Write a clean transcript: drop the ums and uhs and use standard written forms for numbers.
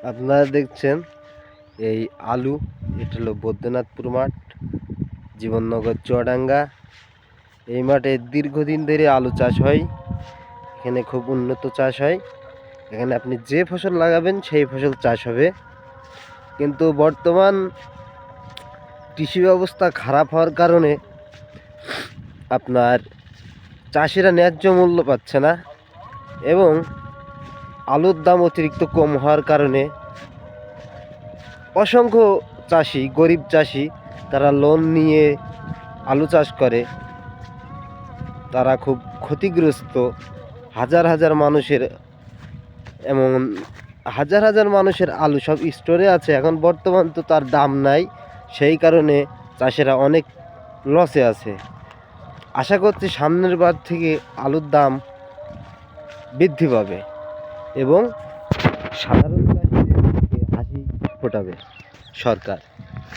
আপনারা দেখছেন এই আলু, এটা হলো বৈদ্যনাথপুর মাঠ, জীবননগর চুয়াডাঙ্গা। এই মাঠে দীর্ঘদিন ধরে আলু চাষ হয়। এখানে খুব উন্নত চাষ হয়। এখানে আপনি যে ফসল লাগাবেন সেই ফসল চাষ হবে। কিন্তু বর্তমান কৃষি ব্যবস্থা খারাপ হওয়ার কারণে আপনার চাষিরা ন্যায্য মূল্য পাচ্ছে না, এবং আলুর দাম অতিরিক্ত কম হওয়ার কারণে অসংখ্য চাষি, গরিব চাষি, তারা লোন নিয়ে আলু চাষ করে। তারা খুব ক্ষতিগ্রস্ত। হাজার হাজার মানুষের, এমন হাজার হাজার মানুষের আলু সব স্টোরে আছে, এখন বর্তমান তো তার দাম নাই। সেই কারণে চাষিরা অনেক লসে আছে। আশা করছি সামনের বার থেকে আলুর দাম বৃদ্ধি পাবে এবং সাধারণ চাষিদের হাসি ফোটাবে সরকার।